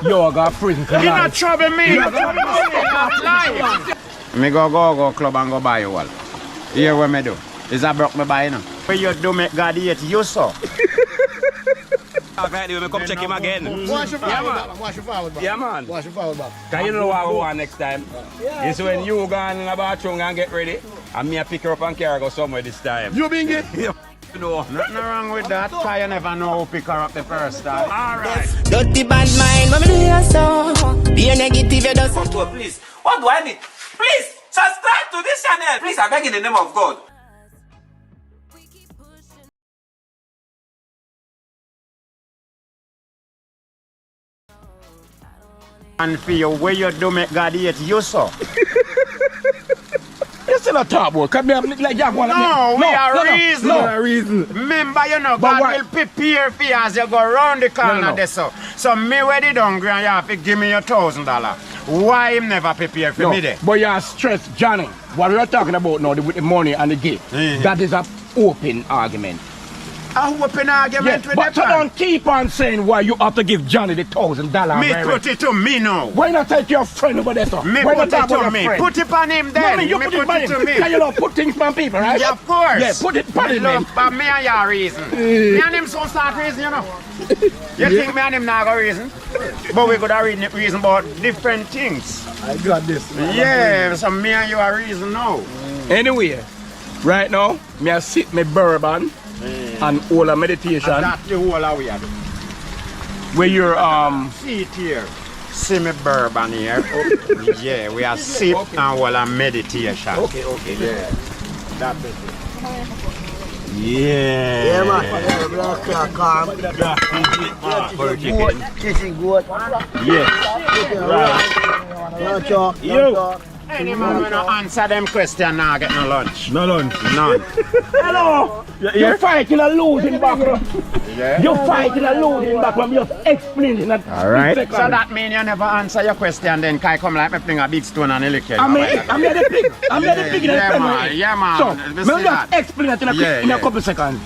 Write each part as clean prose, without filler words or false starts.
You got prison for life. You not trouble me. You trouble me. Me go club and go buy you all. Here what me do? Is that broke me buy now? What you do make God hate you so? Right, we come check him again. Wash your forward back. Yeah, man. Wash your forward back. Can you know what we want next time? Yeah, it's when you go in the bathroom and get ready, and me pick her up and carry her go somewhere this time. You being gay? No. Nothing wrong with that, cause you never know who pick her up the first time. Alright. Dirty bad mind, what me do you so? Be a negative, you just Please, what do I need? Please, subscribe to this channel. Please, I beg in the name of God. And for you, where you do make God hate you so? You still a talk about, cause me like you want No, we are reason. No, reason. Remember, you know, But God what? will prepare for you as you go around the corner No. there so. So me where the hungry and you have to give me your $1,000. Why him never prepare for me there? But you are stressed, Johnny. What we are talking about now with the money and the gift, that is an open argument. A open argument with but the you man. don't keep on saying why you have to give Johnny the $1,000. Me put it to me now. Why not take your friend over there, sir? Me Why put not it talk to about me. your friend? Put it on him then. No, you me put it to me. Can you not put things on people, right? Yeah, of course. Yeah, put it on him. Look, but me and you reason. Me and him so start reason, you know. You think me and him not go reason? But we could have reason about different things. I got this. Yeah, so me and you are reason now. Anyway, right now, me I sit my bourbon and all a meditation And that's the whole of we are doing. where you're See it here. See me bourbon here. Yeah, we are sip and all a meditation. okay. Yeah. That's it. Yeah. Yeah, man. Black clock, calm. Kissing goat. Yes. Right. No talk. No talk. Any man when I answer them questions now get no lunch. no lunch. None. Hello! You're fighting a losing battle. Yeah. You're fighting a losing battle. I'm just explaining that. Alright. So that means you never answer your question then can I come like me fling a big stone and lick you. I'm here the pig. I'm here the pig in the Yeah, pen, man. right? Yeah, man. So, We me see just that. explain it in a, Yeah, in a yeah. couple seconds.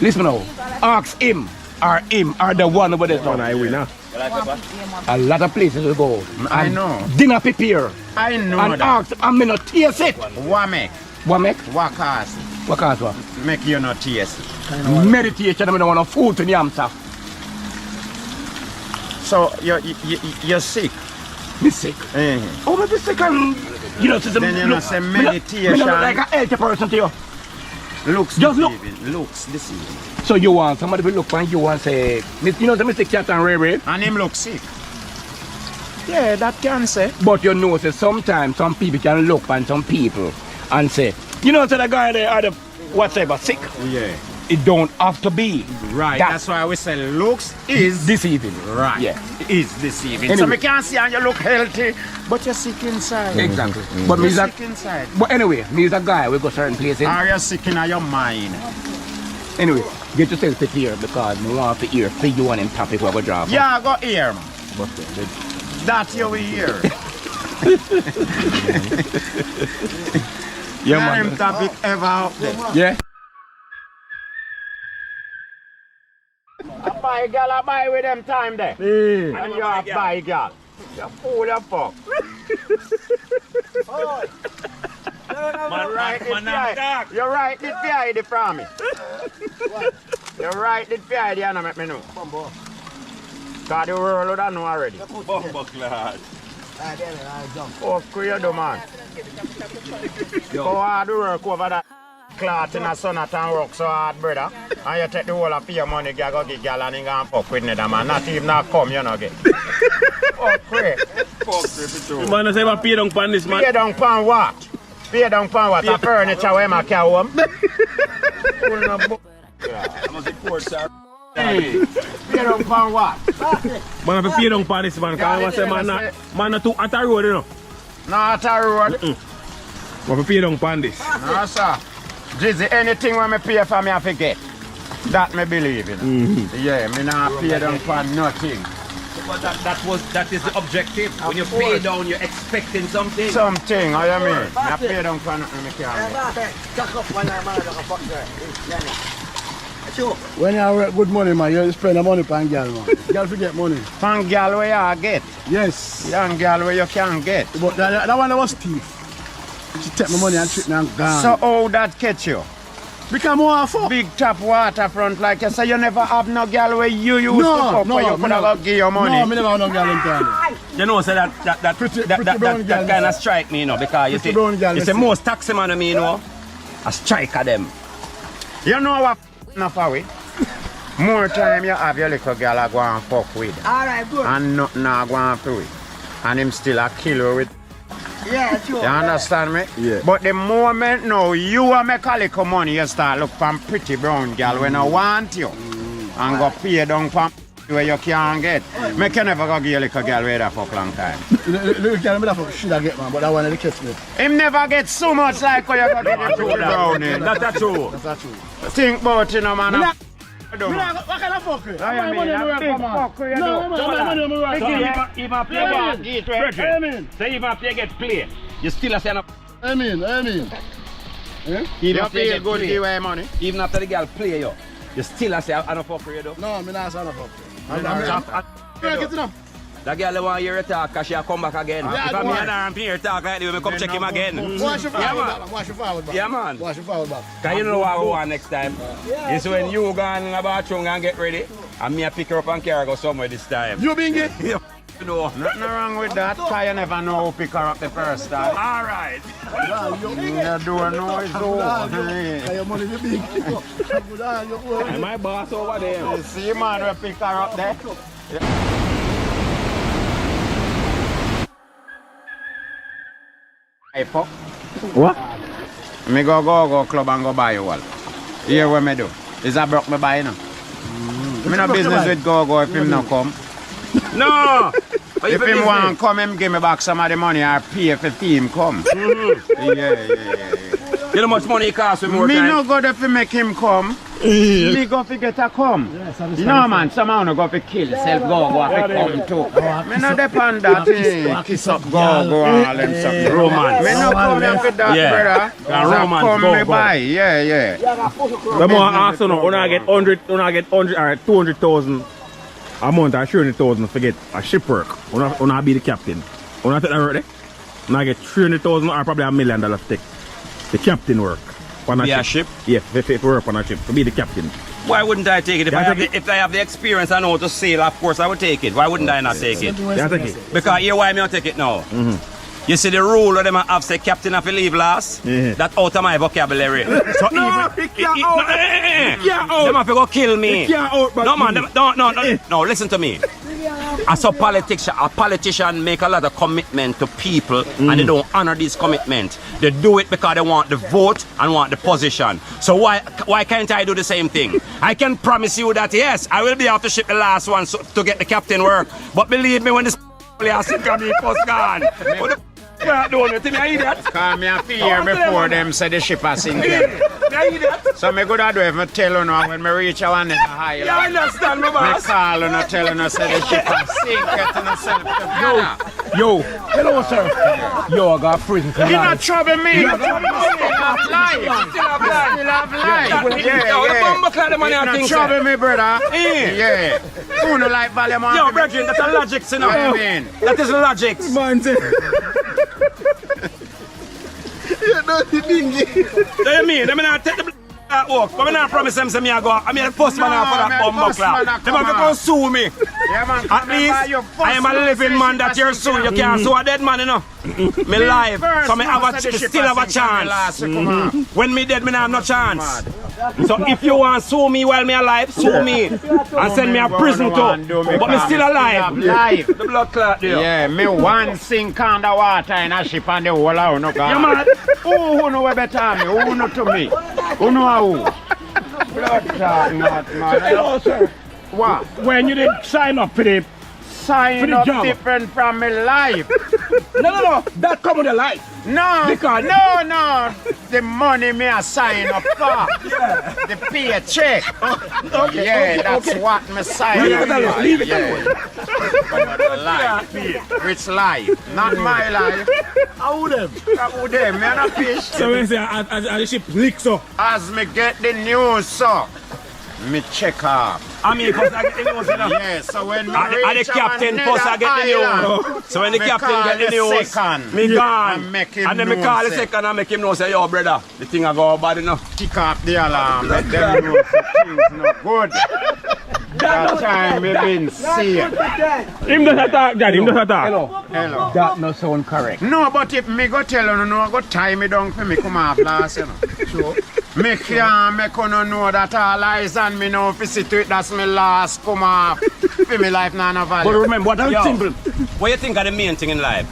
Listen now. Ask him or the one over there. So. I win, huh? A lot of places we go. I And know. Dinner prepare. I know And that. ask, I'm not taste it. What make? What make? What cause? What cause what? Make you not taste. Meditation, I don't want no food to the answer. So you're sick. Me sick. Oh, but sick and you know, Then you know say Me not meditation like a healthy person to you. looks Just look. deceiving. Looks deceiving. So you want somebody to look and you want say, you know, the Mr. Cat and Ray Ray, And him look sick. Yeah, that can say. but you know, say sometimes some people can look on some people and say, you know, so the guy there are the whatever sick. Yeah. It don't have to be. Right. That's why we say looks is deceiving. right. Yeah. Is deceiving. So Anyway. me can see and you look healthy, but you're sick inside. Exactly. But me You're is a, sick inside. but anyway, me is a guy. We go certain places. Are you sick in your mind? Anyway, get yourself prepared because we want to hear for you and him topic we're going to drop. Yeah, I got here. But, That you will hear. yeah, Not man. him topic ever out there. Yeah. I buy girl, I buy with them time there. And you have buy girl. You fool you fuck. Man, Right, man, man, you're right, did you hide it from me? You're right, did you hide it and make me know? Cause the world would have know already. Oh, you do, man. Go hard work over that cloth in the sun and work so hard, brother. And you take the whole of your money, you go get girl and you go fuck with another man. Not even not come, you know, get. Oh, great. Man, I say I pay down pan this man. Pay down pan what? Pay down pan what? The furniture where I carry home? Hey, pay down pan what? Man, I pay down pan this man. Because I say man not too at a road, you know. Not a road. I pay down pan this. No, sir. Jizzy, anything when I pay for me, I forget. That me believe in. Yeah, me not pay down for nothing. But that is the objective. When you pay down, you're expecting something. Something, how you mean? I pay down for nothing, me can't. Sure. When you have good money, man, you spend the money on girl, man. Girl forget money. Pan girl where you get. Yes. Young girl where you can get. But that one was thief. She take my money and trick me and gone. So how that catch you? Because more fuck. Big top waterfront like you say you never have no girl where you used to fuck where you could have give your money. No, me never have no girl in town. You know, so that kind of strike me, you know, because you see most taxi man, me, you know, a strike of them. You know what enough of it? More time you have your little girl I go and fuck with. Alright, good. And nothing I go and do it. And him still a killer with. Yeah, sure. You understand me? Yeah. But the moment now you a make a little money, you start look for pretty brown girl when I want you. And go pay down for where you can't get. Me can never go give a little girl where that fuck long time. Little girl, me that fuck shit I get, man, but that one they catch me. Him never get so much like how you got to get pretty brown. That's true. That's true. Think about it, no man. What kind of fuck? I mean, a big fuck you do. No, money, Even play say even play get play. You still a say no. I mean. You feel good give away money. Even after the girl play you, you still a say I don't fuck with you though. No, me not say no fuck. That girl want to hear you talk because she'll come back again. Yeah, If I'm here and hear you talk like this, we come check him again. Wash your forward back. Yeah, man. Wash your forward back. Because you know what we want next time? It's when you go in the bathroom and get ready, and me I pick her up and carry her go somewhere this time. You being gay? You know. Nothing wrong with that, because you never know who pick her up the first time. All right. You don't know it's over. Your money is big. And my boss over there. You see man will pick her up there. Hey, Pop. What? Me go club and go buy you all. Hear what me do? Is that broke me buy you know? Me no business with go if him no come. No! If him want come, him give me back some of the money or pay if the team come. Yeah. You know how much money it costs with more Me time? no go there to make him come. Me go to get a come. No man, somehow no go to kill self go to come too. Me no depend that kiss up go all them stuff. Romance. Me no come here for that brother. Romance Come go. me buy, yeah. But more ask you know, when I get 100 or 200,000 a month or 300,000 forget a shipwork. When I be the captain. When I take that work there, when I get 300,000 or probably $1 million take. The captain work. On a ship? Yes, if work on a ship, to be the captain. Why wouldn't I take it? If I have the experience I know how to sail, of course I would take it. Why wouldn't I not take it? Yeah, take it. Because here why me not take it now? You see the rule of them have say captain have to leave last? That's out of my vocabulary. So No, even he can't out. He can't out. them have to go kill me. He can't out, but No man, no, listen to me. As a politician make a lot of commitment to people and they don't honor these commitments. They do it because they want the vote and want the position. So why can't I do the same thing? I can promise you that yes, I will be able to ship the last one to get the captain work. But believe me, when this player sick of me first gone. Don't you think I hear that? Cause me a fear before them say the ship a sinking. So me good do if me tell you now when me reach a one in the high. You understand me, Me boss? call you and tell you say the ship a sink, getting yourself together. Yo, hello sir. Yo, I got prison for You not life. trouble me. You still have life. Still have life. Still have life. The bumper clock the money I You not think trouble so. me, brother. Yeah. Who no like value man? Yo, brethren, that's a logic, you know. What do you mean? That is logic. Man, say. You know the dingy. Do you mean? I mean, I take the work, but I not promise them say me I go. I mean, the first man out for that bumper clock. Them have to go sue me. Yeah, man. At least I am a living man that you're suing. You can't sue a dead man, you know. Me live, so me have still have a chance. When me dead, me not have no chance. So if you want to sue me while me alive, sue me and send me a prison too. But me still alive. The blood clot there. Yeah, me one sink under water in a ship and the whole hour no go. You mad? Who know where better me? Who know to me? Who know who? Blood clot, not man. Hello sir. What? When you didn't sign up for the Sign the up job. different from my life. No, that come with the life. No, Because- no. The money me a sign up for. The paycheck. That's what me sign Leave up it alone, for. leave it alone. Life. Which life? Not my life. How them? Who them? Me a fish. So when you say as the ship leaks up, As me get the news, so me check off. I mean, because I get the news, you know. Yeah, so when me And reach the captain on first I get the island, news. So when the me captain call get the the news, second. me gone. And make him And then me know, call the say. second and make him know, say, yo, brother, the thing I go bad enough. Kick off the alarm, let them know things not good. That time we been seeing. Him does attack, Daddy. Him does attack. Hello. Hello. That no sound correct. No, but if me go tell you, no, I go tie me down for me come off last, you know. So, me can't make you know that all eyes on me now if you see to it, that's me last come off for me life now no value. But remember, what I'm Yo. simple. What you think of the main thing in life?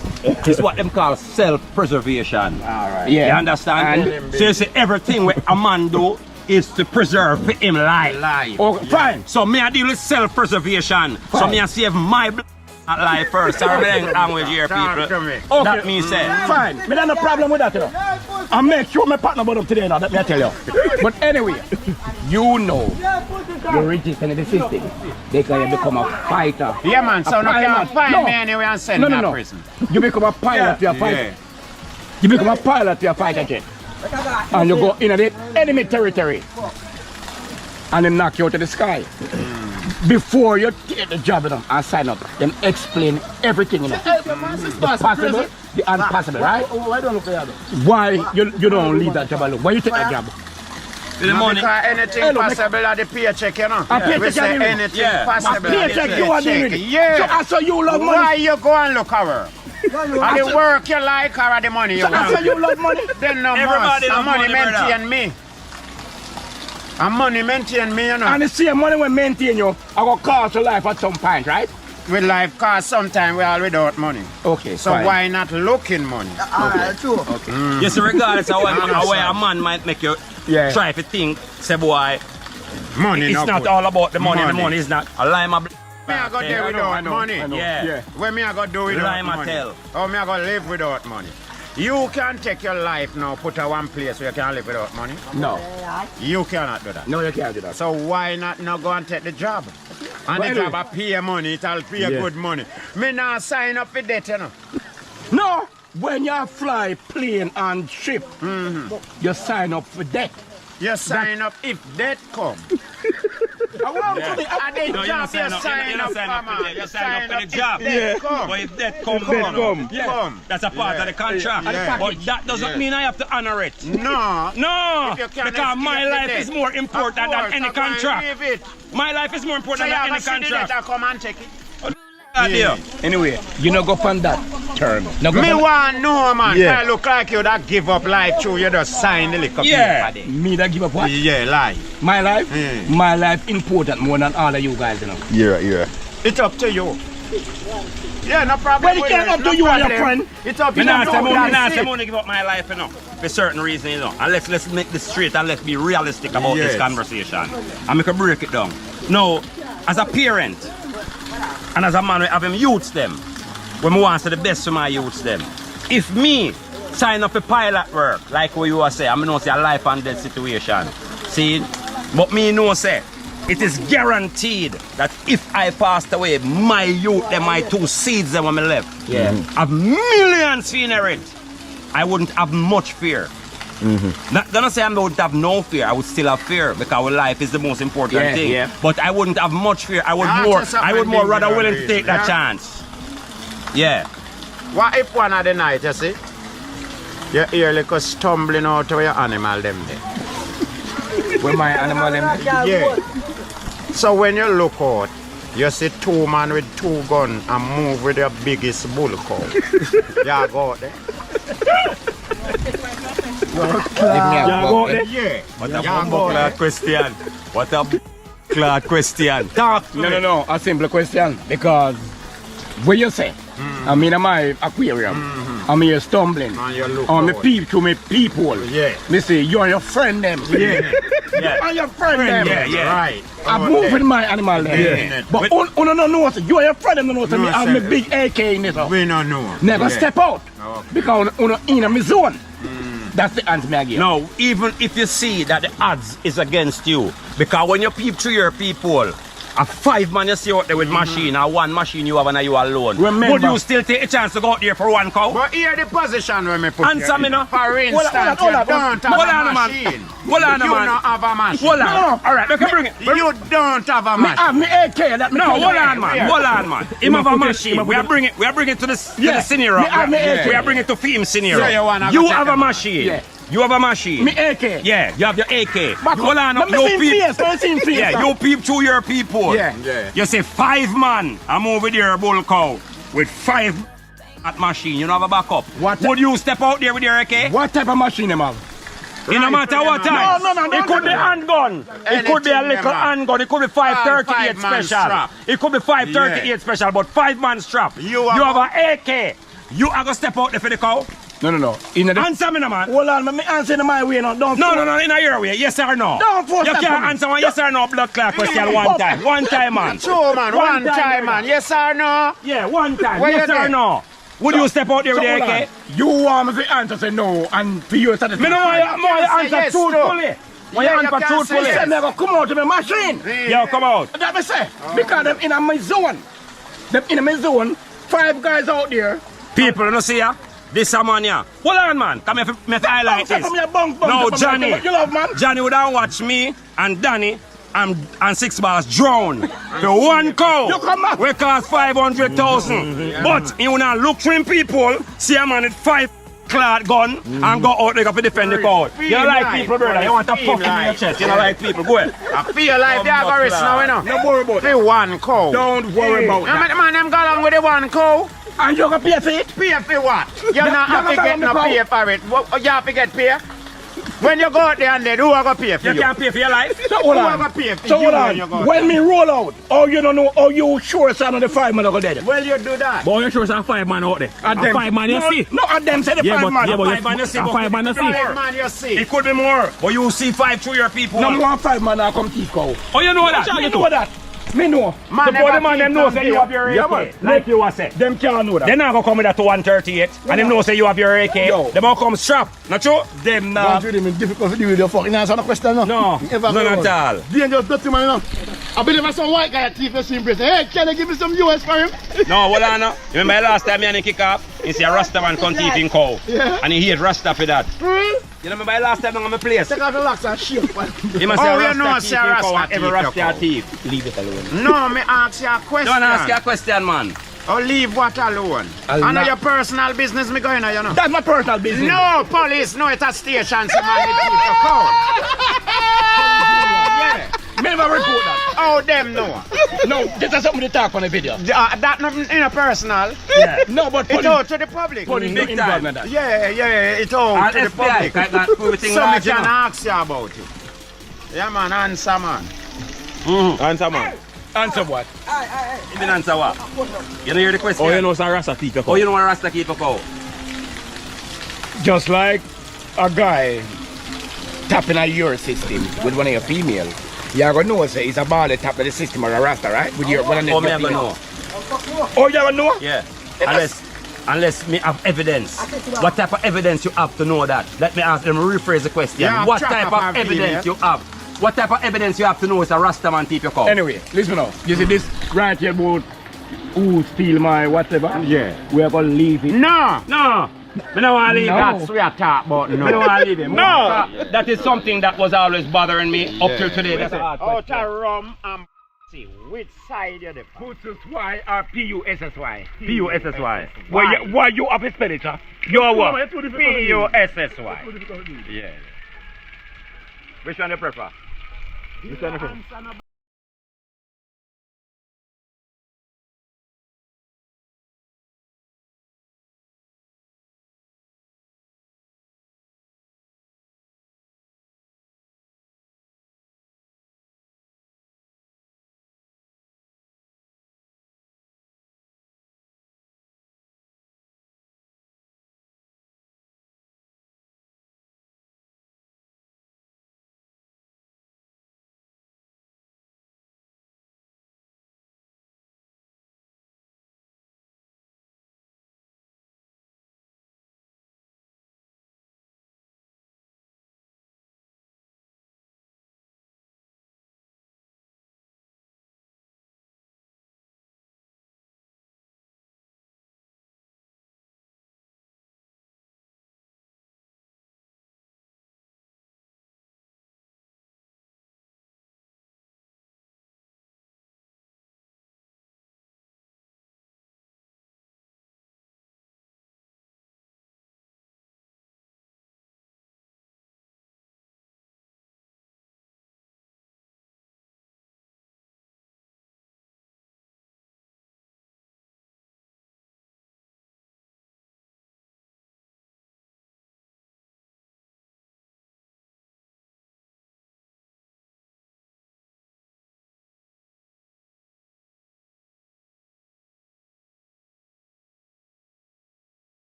Is what them call self-preservation. Alright. Yeah. You understand? And- So you see, everything what a man do is to preserve for him life. Life. Oh, fine. So me I deal with self-preservation. So me I save my life first. Sorry, me ain't language here, Talk people. to me. Okay. That means say. Fine. Me don't have no problem with that, you know. I make sure my partner about up today now, that me I tell you. But anyway, you know, you register in the system. They can become a fighter. Yeah, man, so A no can't pilot. find No. me anyway and send No, me no, to no. prison. You become a pilot to a fighter. Yeah. You become a pilot to a fighter jet. And you go in the enemy territory. And then knock you out of the sky. Before you take the job, you know, and sign up, then explain everything, you know. The possible, the impossible, right? Why don't you play that? Why you don't leave that job alone? Why you take that job? The No, money. because anything Hello, possible at the paycheck, you know. A paycheck, We say you mean? anything Yeah. possible. A at the paycheck you are doing paycheck. it. Yeah. So you love Why money. you go and look her? Are the work you like or are the money you So want? you love money. Then no Everybody must. love money money, brother. maintain me. And money maintain me, you know. And the same money will maintain you, I will cost your life at some point, right? With life cost sometimes we all without money. Okay, So fine. why not looking money? Alright, true. You see, regardless of I know, where a sir. man might make you Yeah. try to think, say, boy, Money it's no not good. all about the money. The Money. money is not a lie, my Me I go there I without know, money. I know. Yeah. Where me I go do without Lie, my money? tell. Or me I go live without money? You can take your life now, put her one place where you can live without money. No, You cannot do that. no, you can't do that. So why not now go and take the job? And But the anyway. job a pay money, it'll pay good money. Me not sign up for that, you know. No, when you fly plane and ship, you sign up for that. You sign up if that come. And the No, job you sign up, come on. You sign up for the job. If that come. But if that come, Come. that's a part of the contract. Yeah. But that doesn't mean I have to honor it. No. No, If you can because my escape life the is debt. more important Of than course, any I'm gonna contract. leave it. My life is more So important you than have any to see the contract. letter, come and take it. Yeah. Anyway, you no go on that term. No go Me on want know, man. Yeah. I look like you that give up life through you just sign the liquor Yeah. paper me that give up what? there. Yeah, lie. My life? Mm. My life important more than all of you guys, you know. Yeah. It's up to you. Yeah, no problem. Well, it with can't up to you and your friend. It's up to Me you. not say No, me that's not say it. me wanna give up my life, you know, for certain reasons, you know. And let's make this straight and let's be realistic about this Yes. conversation. And we can break it down. Now, as a parent and as a man, we have him youths them. When we want to the best for my youths them. If me sign up for pilot work, like what you are saying, I know say a life and death situation. See, but me know say it is guaranteed that if I passed away, my youth, them, my two seeds, them when me left, have millions to inherit. I wouldn't have much fear. Don't say I would have no fear. I would still have fear because life is the most important Yeah, thing. yeah. But I wouldn't have much fear. I would Ah, more. just I would more something rather you willing are to take that yeah. chance. Yeah. What if one of the night, you see, you hear like a stumbling out of your animal them there? Where my animal them? Yeah. So when you look out, you see two men with two guns and move with your biggest bull cow. You go out there? Yeah. What Yeah, a go bumble there. question. What a clad question. Talk to me. No. A simple question. Because what you say, I mean, my aquarium, I mean, you're stumbling. And you look On the out. peep to me people. Yeah. Me say, you and your friend them. Yeah. Yeah. And your friend them. yeah, yeah. Right. I'm Out moving there. my animal there. Yeah. But you no know, so you and your friend them don't know, so No, me have sir. me big AK in it. We don't know. Never Yeah. step out. Okay. Because you in my zone. That's the answer me I give. No, even if you see that the odds is against you, because when you peep through your people, A 5 man you see out there with machine, or 1 machine you have and you alone. Remember- Would you still take a chance to go out there for 1 cow? But here the position when me put Answer you me in. now. For instance, hold on, you don't have Hold a on, man. machine. Hold on, You man. don't have a machine. Hold on. No. Alright, we can bring it. You don't have a Me machine. have me AK. That me No, tell you. hold on, man. Hold on, man. Him have a machine. We are bringing it to the scenario. Me have me AK. We are bringing it to film scenario. So you wanna go You take have a a machine. Yeah. You have a machine. Me AK. Yeah, you have your AK. Back Hold up. on, Let me you see peep. face, let me see face, Yeah, sir. you peep to your people. Yeah. You say 5 man. I'm over there, bull cow, with 5 at machine. You don't have a backup. What? Would you step out there with your AK? What type of machine them have? In no matter what time. No, It could be handgun. It could be a Anything, little man. handgun. It could be 538 5-man special. strap. It could be 538 special, but 5 man strap. You have have an AK. You are gonna step out there for the cow? No. In the Answer me, no, man. hold on, me answer in my way now. Don't No, in your way. Yes or no? Don't force You that can't on me. answer one yes or no blood clot question one time. One time, man. True, man. One time, man. Yes or no? Yeah, one time. Where Yes you or there? no? Would you step out there with the hold AK? on. You want me to answer say no and for you to Me no want you say answer yes, truthfully. When you Yeah, you answer can't say truthfully. Say me go come out to my machine. Yo, come out. That me say. Because them in my zone. Them in my zone. 5 guys out there. People, you know see ya? This a man ya. Hold on, man. Come here, me highlight this. From your bunk, No, from Johnny. your- You love man. Johnny would have watch me and Danny and 6 bars drown. The 1 cow You come back. we cost 500,000. But you wanna look for him people, see a man with 5 clad gun and go out there to defend the cow. You don't like people, brother. You want to puff in your chest. You don't like people. Go ahead. I feel like they are going to now, you know. Don't worry about it. For 1 cow. Don't worry about How that. many man them go along with the 1 cow? And you gonna pay for it? Pay for what? You're not have to you're get not no gonna pay for it. You have to get pay? When you go out there and then who are going to pay for You you? can't pay for your life. So hold Who on. are going to pay for So you hold when you go on. out When there? me roll out, oh you don't know, oh you sure some of the 5 man are gonna dead. Well, you do that. But you sure it's a 5 man out there? And A them- 5 man you no, see? No, and them say the Yeah, 5 but man. yeah, but 5 man you see, a but 5 man you see. 5 man you see. It could be more. But you see 5 through your people. No more 5 man now come teeth cow. Oh, you know that? Me know that. Me know. Man, The never body man them know keep say you them have your Yeah, AK. man. Like you was said. Them can't know that. They not gonna come with that to 138 and them know say you have your AK. Yo. Them all come strap. Not true? Them Nah. now. Don't really difficult to deal with your fucking answer the question, no. No, Ever none go at on. all. Dangerous dirty man, you know. I believe there's some white guy at TV in prison. Hey, can you give me some US for him? No, hold on. No. You remember last time me and he kick off? He see a Rasta man come thief in cow. Yeah. And he hate Rasta for that. You remember last time I'm on my place? Take off the locks and shake. He must say Oh, a you Rasta know, thief say in a cow Rasta and every thief your Rasta cow. thief. Leave it alone. No, me ask you a question. Don't ask you a question, man. Or leave what alone? I'll I know not- your personal business me going on, you know. That's my personal business. No, police, no, it's a station, so man, it keep your call. Yeah. Me never report that. Oh, them know. No, this is something to talk on the video. That nothing in a personal. Yeah. No, but It's out to the public. police Big big time. involved in that. Yeah, it's out And to the FBI, public. like that everything So me large, you can know. ask you about it. Yeah, man, answer, man. Answer, man. Answer what? You didn't answer what? You don't hear the question? Oh, you know it's a Rasta thief your cow. Oh, you know what Rasta keep a cow? Just like a guy tapping at your system with one of your female. You're gonna know say it's a ball that tap at the system or a rasta, right? With your one of Oh, me your I'm gonna female. know. Oh, you ever know? Yeah. Unless me have evidence. What type of evidence you have to know that? Let me ask them, rephrase the question. Yeah, What track type of of our evidence female. you have? What type of evidence you have to know is a Rastaman thief your cow? Anyway, listen now. You see this right here about who steal my whatever? Yeah. We are gonna leave it. No. No. Me no want to leave No. that. That's what I talk about, Me no no. want to leave him. No. That is something that was always bothering me up till today. That's a hard Out question. of rum and see which side you're the P-U-S-S-Y or P-U-S-S-Y? P-U-S-S-Y. Why you have to spell it, huh? Your what? P-U-S-S-Y. Yeah. Which one you prefer? Which one you prefer?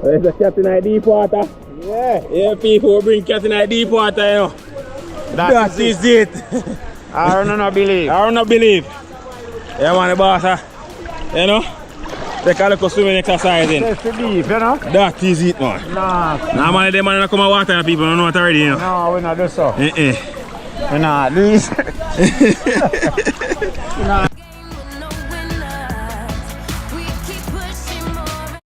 There's a cat in the deep water. Yeah. Yeah, people bring cat in the deep water, you know. That is it. I don't know believe. I don't know believe. Yeah, man, the boss, you know, take a look at swimming exercising. It's the deep, you know? That is it, man. Nah. Nah, man, them man come and water and people don't know what already, you know. No, we not do so. Eh. We not do this.